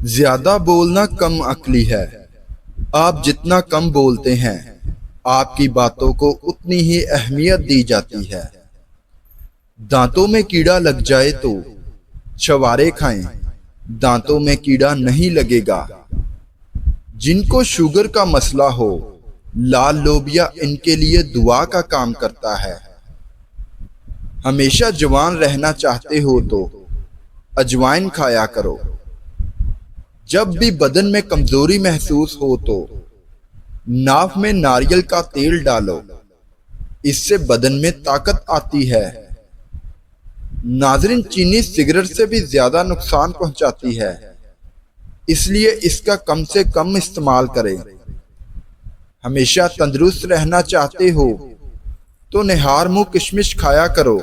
زیادہ بولنا کم عقلی ہے۔ آپ جتنا کم بولتے ہیں آپ کی باتوں کو اتنی ہی اہمیت دی جاتی ہے۔ دانتوں میں کیڑا لگ جائے تو چھوارے کھائیں، دانتوں میں کیڑا نہیں لگے گا۔ جن کو شوگر کا مسئلہ ہو لال لوبیا ان کے لیے دعا کا کام کرتا ہے۔ ہمیشہ جوان رہنا چاہتے ہو تو اجوائن کھایا کرو۔ جب بھی بدن میں کمزوری محسوس ہو تو ناف میں ناریل کا تیل ڈالو، اس سے بدن میں طاقت آتی ہے۔ ناظرین، چینی سگریٹ سے بھی زیادہ نقصان پہنچاتی ہے، اس لیے اس کا کم سے کم استعمال کریں۔ ہمیشہ تندرست رہنا چاہتے ہو تو نہار منہ کشمش کھایا کرو،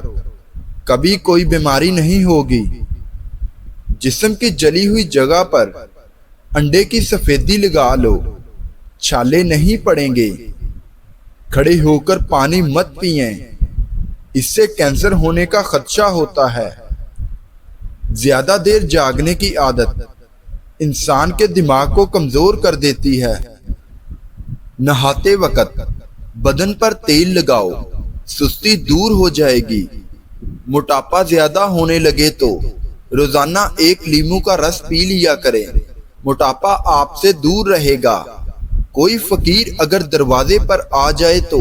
کبھی کوئی بیماری نہیں ہوگی۔ جسم کی جلی ہوئی جگہ پر انڈے کی سفیدی لگا لو، چھالے نہیں پڑیں گے۔ کھڑے ہو کر پانی مت پئیں، اس سے کینسر ہونے کا خدشہ ہوتا ہے۔ زیادہ دیر جاگنے کی عادت انسان کے دماغ کو کمزور کر دیتی ہے۔ نہاتے وقت بدن پر تیل لگاؤ، سستی دور ہو جائے گی۔ موٹاپا زیادہ ہونے لگے تو روزانہ ایک لیمو کا رس پی لیا کریں، موٹاپا آپ سے دور رہے گا۔ کوئی فقیر اگر دروازے پر آ جائے تو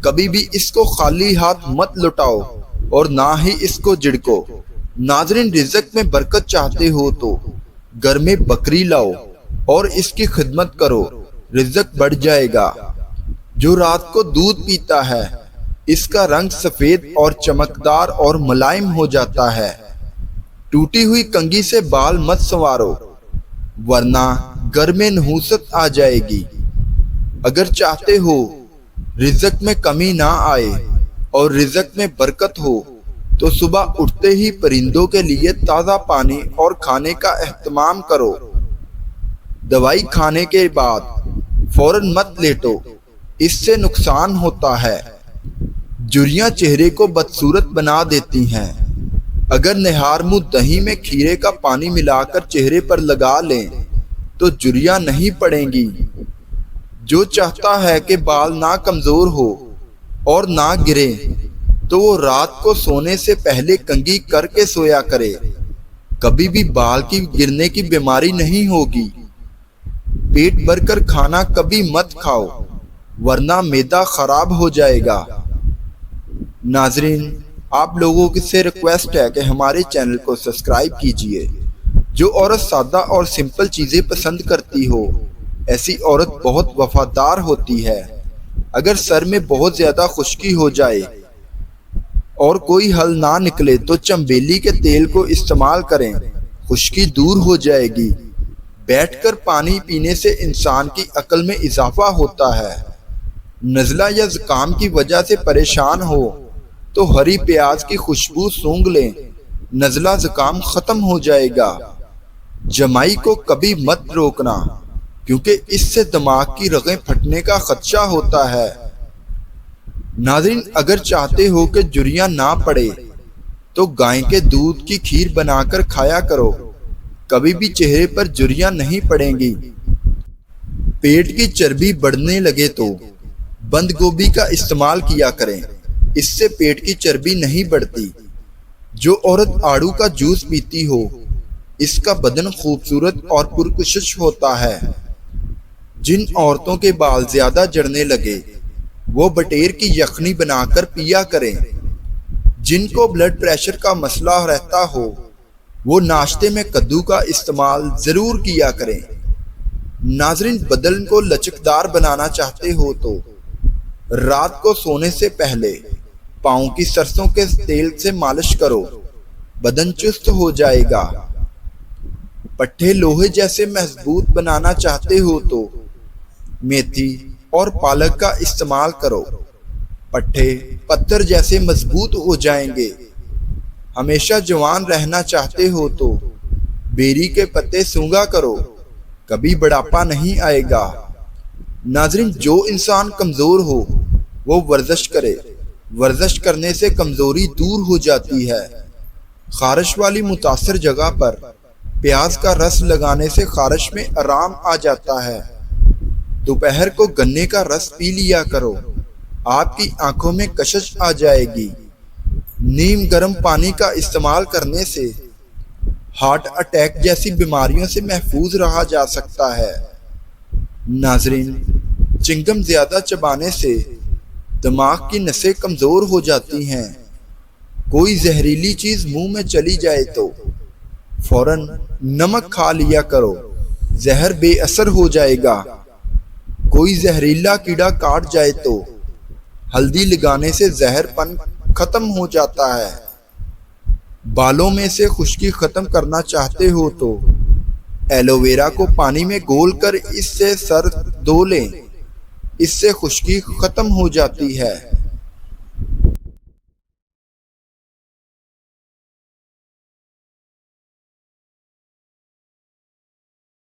کبھی بھی اس کو خالی ہاتھ مت لوٹاؤ اور نہ ہی اس کو جھڑکو۔ ناظرین، رزق میں برکت چاہتے ہو تو گھر میں بکری لاؤ اور اس کی خدمت کرو، رزق بڑھ جائے گا۔ جو رات کو دودھ پیتا ہے اس کا رنگ سفید اور چمکدار اور ملائم ہو جاتا ہے۔ ٹوٹی ہوئی کنگھی سے بال مت سنوارو ورنہ گھر میں نحوست آ جائے گی۔ اگر چاہتے ہو رزق میں کمی نہ آئے اور رزق میں برکت ہو تو صبح اٹھتے ہی پرندوں کے لیے تازہ پانی اور کھانے کا اہتمام کرو۔ دوائی کھانے کے بعد فوراً مت لیٹو، اس سے نقصان ہوتا ہے۔ جھریاں چہرے کو بدصورت بنا دیتی ہیں۔ اگر نہار منہ دہی میں کھیرے کا پانی ملا کر چہرے پر لگا لیں تو جھریاں نہیں پڑیں گی۔ جو چاہتا ہے کہ بال نہ کمزور ہو اور نہ گرے تو وہ رات کو سونے سے پہلے کنگھی کر کے سویا کرے، کبھی بھی بال کی گرنے کی بیماری نہیں ہوگی۔ پیٹ بھر کر کھانا کبھی مت کھاؤ ورنہ معدہ خراب ہو جائے گا۔ ناظرین، آپ لوگوں سے ریکویسٹ ہے کہ ہمارے چینل کو سبسکرائب کیجئے۔ جو عورت سادہ اور سمپل چیزیں پسند کرتی ہو ایسی عورت بہت وفادار ہوتی ہے۔ اگر سر میں بہت زیادہ خشکی ہو جائے اور کوئی حل نہ نکلے تو چنبیلی کے تیل کو استعمال کریں، خشکی دور ہو جائے گی۔ بیٹھ کر پانی پینے سے انسان کی عقل میں اضافہ ہوتا ہے۔ نزلہ یا زکام کی وجہ سے پریشان ہو تو ہری پیاز کی خوشبو سونگھ لیں، نزلہ زکام ختم ہو جائے گا۔ جمائی کو کبھی مت روکنا کیونکہ اس سے دماغ کی رگیں پھٹنے کا خدشہ ہوتا ہے۔ ناظرین، اگر چاہتے ہو کہ جھریاں نہ پڑے تو گائے کے دودھ کی کھیر بنا کر کھایا کرو، کبھی بھی چہرے پر جھریاں نہیں پڑیں گی۔ پیٹ کی چربی بڑھنے لگے تو بند گوبھی کا استعمال کیا کریں، اس سے پیٹ کی چربی نہیں بڑھتی۔ جو عورت آڑو کا جوس پیتی ہو اس کا بدن خوبصورت اور پرکشش ہوتا ہے۔ جن عورتوں کے بال زیادہ جڑنے لگے وہ بٹیر کی یخنی بنا کر پیا کریں۔ جن کو بلڈ پریشر کا مسئلہ رہتا ہو وہ ناشتے میں کدو کا استعمال ضرور کیا کریں۔ ناظرین، بدن کو لچکدار بنانا چاہتے ہو تو رات کو سونے سے پہلے پاؤں کی سرسوں کے تیل سے مالش کرو، بدن چست ہو جائے گا۔ پٹھے لوہے جیسے مضبوط بنانا چاہتے ہو تو میتھی اور پالک کا استعمال کرو، پٹھے پتھر جیسے مضبوط ہو جائیں گے۔ ہمیشہ جوان رہنا چاہتے ہو تو بیری کے پتے سونگھا کرو، کبھی بڑھاپا نہیں آئے گا۔ ناظرین، جو انسان کمزور ہو وہ ورزش کرے، ورزش کرنے سے کمزوری دور ہو جاتی ہے۔ خارش والی متاثر جگہ پر پیاز کا رس لگانے سے خارش میں آرام آ جاتا ہے۔ دوپہر کو گنے کا رس پی لیا کرو، آپ کی آنکھوں میں کشش آ جائے گی۔ نیم گرم پانی کا استعمال کرنے سے ہارٹ اٹیک جیسی بیماریوں سے محفوظ رہا جا سکتا ہے۔ ناظرین، چنگم زیادہ چبانے سے دماغ کی نسیں کمزور ہو جاتی ہیں۔ کوئی زہریلی چیز منہ میں چلی جائے تو فوراً نمک کھا لیا کرو، زہر بے اثر ہو جائے گا۔ کوئی زہریلا کیڑا کاٹ جائے تو ہلدی لگانے سے زہر پن ختم ہو جاتا ہے۔ بالوں میں سے خشکی ختم کرنا چاہتے ہو تو ایلو ویرا کو پانی میں گھول کر اس سے سر دھو لیں، اس سے خشکی ختم ہو جاتی ہے۔